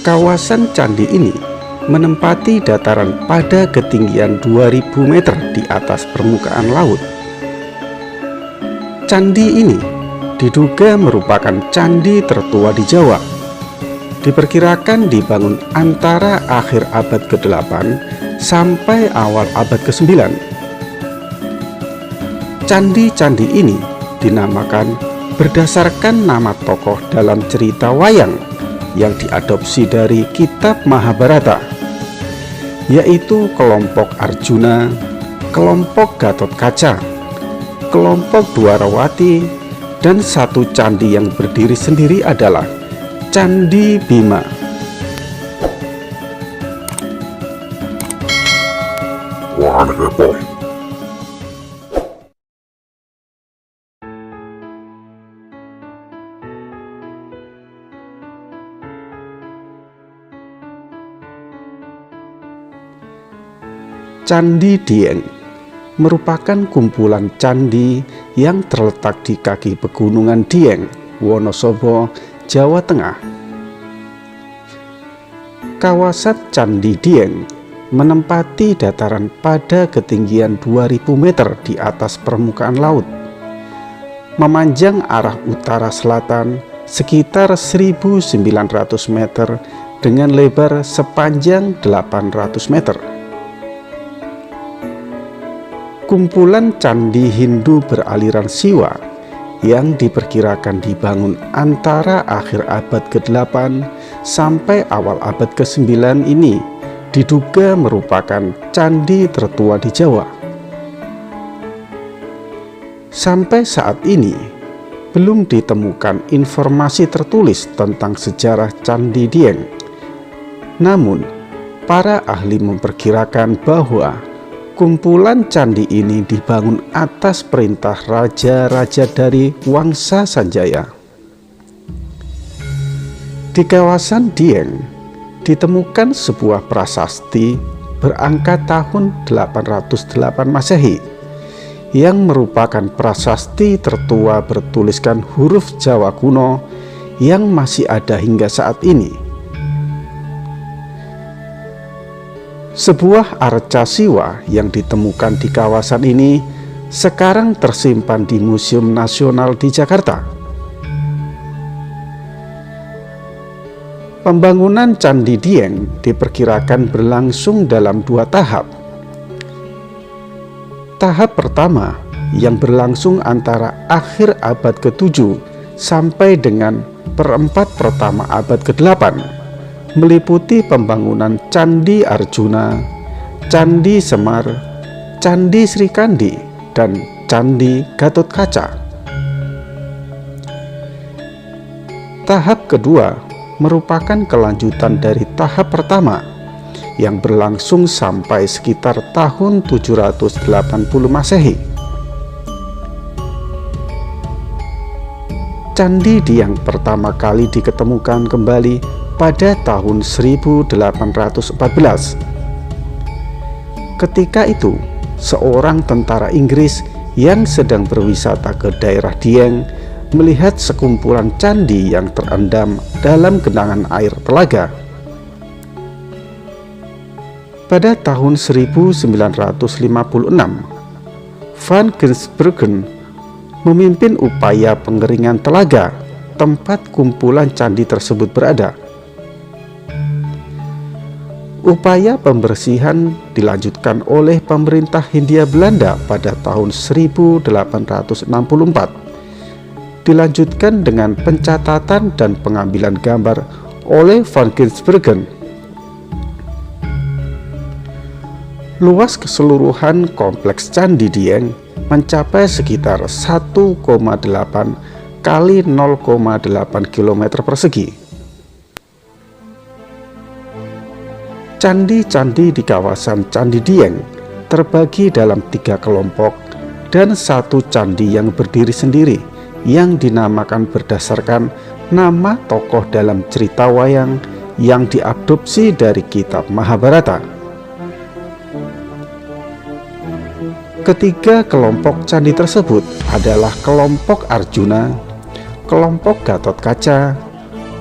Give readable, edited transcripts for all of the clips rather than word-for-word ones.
Kawasan candi ini menempati dataran pada ketinggian 2000 meter di atas permukaan laut. Candi ini diduga merupakan candi tertua di Jawa. Diperkirakan dibangun antara akhir abad ke-8 sampai awal abad ke-9. Candi-candi ini dinamakan berdasarkan nama tokoh dalam cerita wayang yang diadopsi dari kitab Mahabharata, yaitu kelompok Arjuna, kelompok Gatotkaca, kelompok Dwarawati, dan satu candi yang berdiri sendiri adalah Candi Bima. Wah, aneh bos. Candi Dieng merupakan kumpulan candi yang terletak di kaki pegunungan Dieng, Wonosobo, Jawa Tengah. Kawasan Candi Dieng menempati dataran pada ketinggian 2000 meter di atas permukaan laut, memanjang arah utara selatan sekitar 1900 meter dengan lebar sepanjang 800 meter. Kumpulan candi Hindu beraliran Siwa yang diperkirakan dibangun antara akhir abad ke-8 sampai awal abad ke-9 ini diduga merupakan candi tertua di Jawa. Sampai saat ini belum ditemukan informasi tertulis tentang sejarah Candi Dieng. Namun, para ahli memperkirakan bahwa kumpulan candi ini dibangun atas perintah raja-raja dari Wangsa Sanjaya. Di kawasan Dieng ditemukan sebuah prasasti berangka tahun 808 Masehi yang merupakan prasasti tertua bertuliskan huruf Jawa kuno yang masih ada hingga saat ini. Sebuah arca Siwa yang ditemukan di kawasan ini sekarang tersimpan di Museum Nasional di Jakarta. Pembangunan Candi Dieng diperkirakan berlangsung dalam 2 tahap. Tahap pertama yang berlangsung antara akhir abad ke-7 sampai dengan perempat pertama abad ke-8 meliputi pembangunan Candi Arjuna, Candi Semar, Candi Srikandi, dan Candi Gatotkaca. Tahap kedua merupakan kelanjutan dari tahap pertama yang berlangsung sampai sekitar tahun 780 Masehi. Candi Dieng pertama kali diketemukan kembali pada tahun 1814. Ketika itu, seorang tentara Inggris yang sedang berwisata ke daerah Dieng melihat sekumpulan candi yang terendam dalam genangan air telaga. Pada tahun 1956, Van Gensbergen memimpin upaya pengeringan telaga tempat kumpulan candi tersebut berada. Upaya pembersihan dilanjutkan oleh pemerintah Hindia Belanda pada tahun 1864. Dilanjutkan dengan pencatatan dan pengambilan gambar oleh Van Gensbergen. Luas keseluruhan kompleks Candi Dieng mencapai sekitar 1,8 kali 0,8 km persegi. Candi-candi di kawasan Candi Dieng terbagi dalam 3 kelompok dan 1 candi yang berdiri sendiri yang dinamakan berdasarkan nama tokoh dalam cerita wayang yang diadopsi dari kitab Mahabharata. Ketiga kelompok candi tersebut adalah kelompok Arjuna, kelompok Gatotkaca,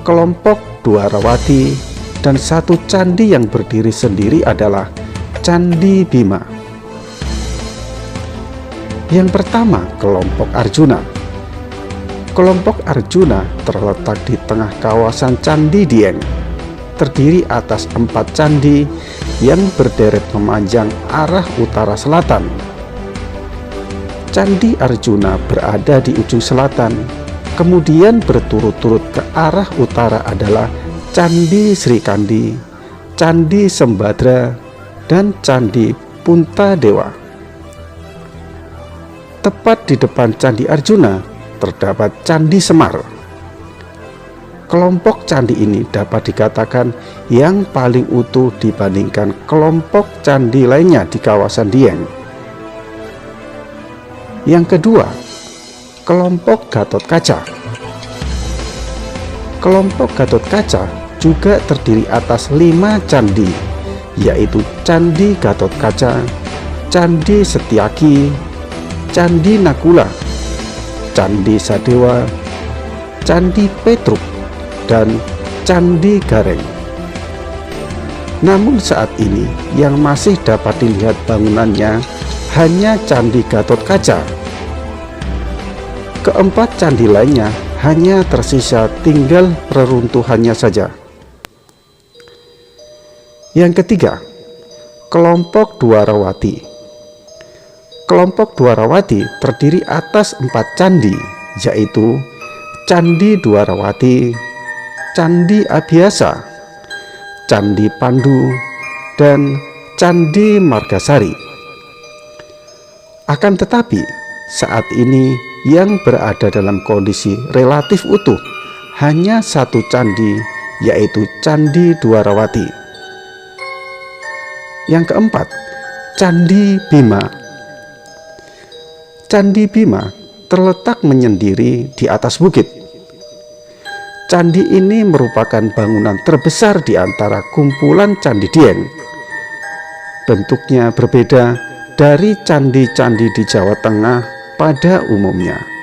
kelompok Dwarawati, dan satu candi yang berdiri sendiri adalah Candi Bima. Yang pertama, kelompok Arjuna. Kelompok Arjuna terletak di tengah kawasan Candi Dieng, terdiri atas 4 candi yang berderet memanjang arah utara selatan. Candi Arjuna berada di ujung selatan, kemudian berturut-turut ke arah utara adalah Candi Sri Kandi, Candi Sembadra, dan Candi Puntadewa. Tepat di depan Candi Arjuna terdapat Candi Semar. Kelompok candi ini dapat dikatakan yang paling utuh dibandingkan kelompok candi lainnya di kawasan Dieng. Yang kedua, kelompok Gatot Kaca. Kelompok Gatot Kaca juga terdiri atas 5 candi, yaitu Candi Gatot Kaca, Candi Setyaki, Candi Nakula, Candi Sadewa, Candi Petruk, dan Candi Gareng. Namun saat ini yang masih dapat dilihat bangunannya hanya Candi Gatot Kaca. Keempat candi lainnya hanya tersisa tinggal reruntuhannya saja. Yang ketiga, kelompok Dwarawati. Kelompok Dwarawati terdiri atas 4 candi, yaitu Candi Dwarawati, Candi Abhyasa, Candi Pandu, dan Candi Margasari. Akan tetapi, saat ini yang berada dalam kondisi relatif utuh hanya 1 candi, yaitu Candi Dwarawati. Yang keempat, Candi Bima. Candi Bima terletak menyendiri di atas bukit. Candi ini merupakan bangunan terbesar di antara kumpulan Candi Dieng. Bentuknya berbeda dari candi-candi di Jawa Tengah pada umumnya.